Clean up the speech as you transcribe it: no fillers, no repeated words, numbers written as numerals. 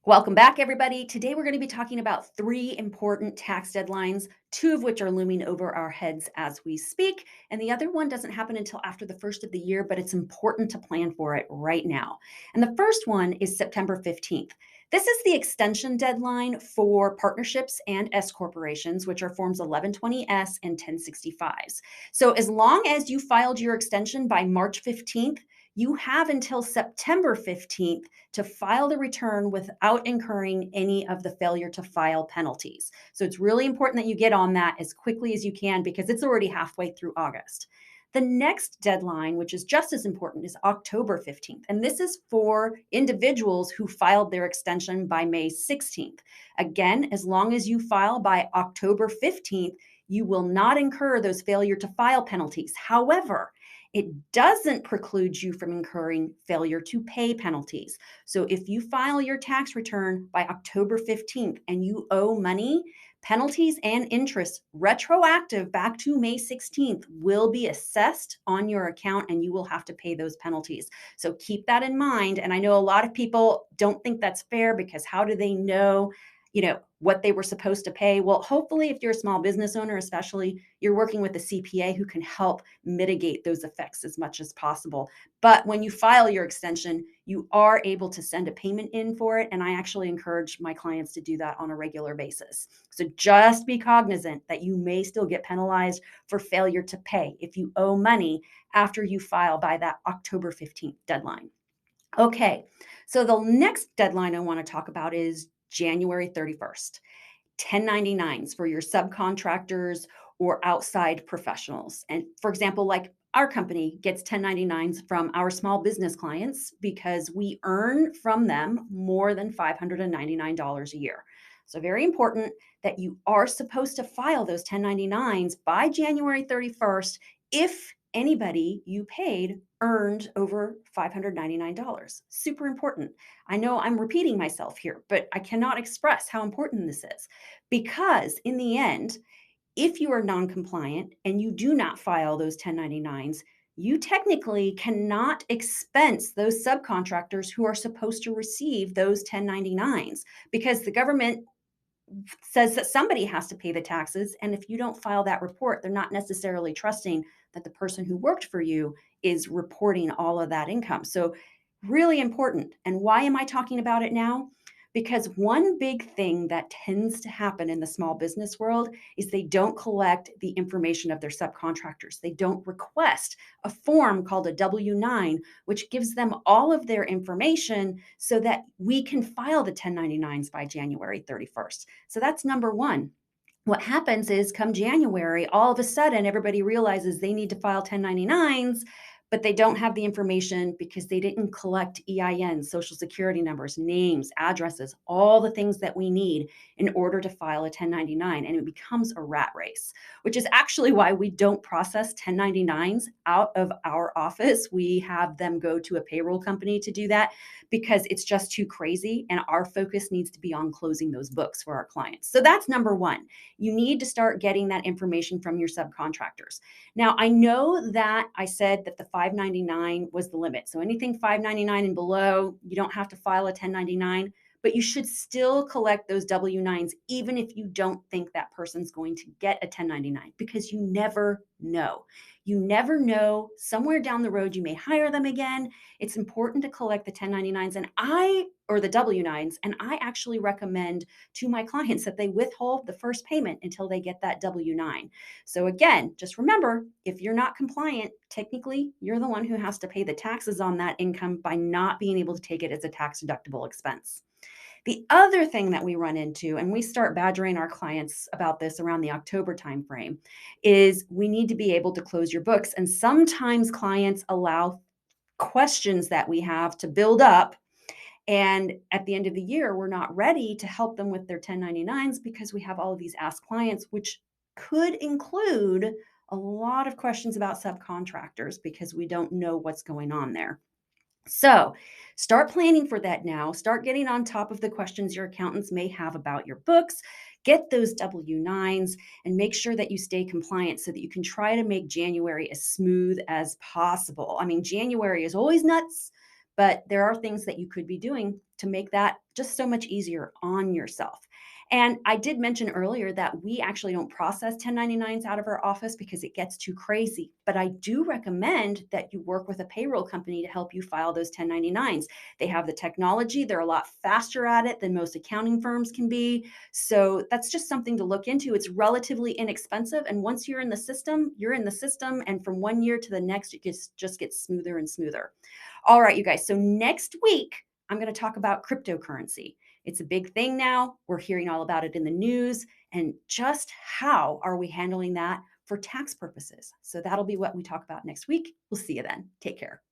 Welcome back, everybody. Today, we're going to be talking about three important tax deadlines, two of which are looming over our heads as we speak. And the other one doesn't happen until after the first of the year, but it's important to plan for it right now. And the first one is September 15th. This is the extension deadline for partnerships and S corporations, which are Forms 1120S and 1065s. So, as long as you filed your extension by March 15th, you have until September 15th to file the return without incurring any of the failure to file penalties. So it's really important that you get on that as quickly as you can because it's already halfway through August. The next deadline, which is just as important, is October 15th. And this is for individuals who filed their extension by May 16th. Again, as long as you file by October 15th, you will not incur those failure to file penalties. However, it doesn't preclude you from incurring failure to pay penalties. So if you file your tax return by October 15th and you owe money, penalties and interest retroactive back to May 16th will be assessed on your account and you will have to pay those penalties. So keep that in mind. And I know a lot of people don't think that's fair because how do they know? What they were supposed to pay. Well, hopefully, if you're a small business owner, especially, you're working with a CPA who can help mitigate those effects as much as possible. But when you file your extension, you are able to send a payment in for it. And I actually encourage my clients to do that on a regular basis. So just be cognizant that you may still get penalized for failure to pay if you owe money after you file by that October 15th deadline. Okay, so the next deadline I want to talk about is January 31st. 1099s for your subcontractors or outside professionals. And for example, like our company gets 1099s from our small business clients because we earn from them more than $599 a year. So, very important that you are supposed to file those 1099s by January 31st if anybody you paid earned over $599. Super important. I know I'm repeating myself here, but I cannot express how important this is because, in the end, if you are non-compliant and you do not file those 1099s, you technically cannot expense those subcontractors who are supposed to receive those 1099s because the government says that somebody has to pay the taxes. And if you don't file that report, they're not necessarily trusting that the person who worked for you is reporting all of that income. So, really important. And why am I talking about it now? Because one big thing that tends to happen in the small business world is they don't collect the information of their subcontractors. They don't request a form called a W-9, which gives them all of their information so that we can file the 1099s by January 31st. So that's number one. What happens is come January, all of a sudden, everybody realizes they need to file 1099s, but they don't have the information because they didn't collect EINs, social security numbers, names, addresses, all the things that we need in order to file a 1099. And it becomes a rat race, which is actually why we don't process 1099s out of our office. We have them go to a payroll company to do that because it's just too crazy. And our focus needs to be on closing those books for our clients. So that's number one. You need to start getting that information from your subcontractors. Now, I know that I said that the $599 was the limit. So anything $599 and below, you don't have to file a 1099, but you should still collect those W-9s even if you don't think that person's going to get a 1099 because you never know. You never know. Somewhere down the road, you may hire them again. It's important to collect the 1099s or the W-9s, and I actually recommend to my clients that they withhold the first payment until they get that W-9. So again, just remember, if you're not compliant, technically you're the one who has to pay the taxes on that income by not being able to take it as a tax deductible expense. The other thing that we run into, and we start badgering our clients about this around the October timeframe, is we need to be able to close your books. And sometimes clients allow questions that we have to build up. And at the end of the year, we're not ready to help them with their 1099s because we have all of these ask clients, which could include a lot of questions about subcontractors because we don't know what's going on there. So start planning for that now. Start getting on top of the questions your accountants may have about your books. Get those W-9s and make sure that you stay compliant so that you can try to make January as smooth as possible. I mean, January is always nuts, but there are things that you could be doing to make that just so much easier on yourself. And I did mention earlier that we actually don't process 1099s out of our office because it gets too crazy. But I do recommend that you work with a payroll company to help you file those 1099s. They have the technology, they're a lot faster at it than most accounting firms can be. So that's just something to look into. It's relatively inexpensive. And once you're in the system, you're in the system. And from one year to the next, just gets smoother and smoother. All right, you guys. So next week, I'm going to talk about cryptocurrency. It's a big thing now. We're hearing all about it in the news. And just how are we handling that for tax purposes? So that'll be what we talk about next week. We'll see you then. Take care.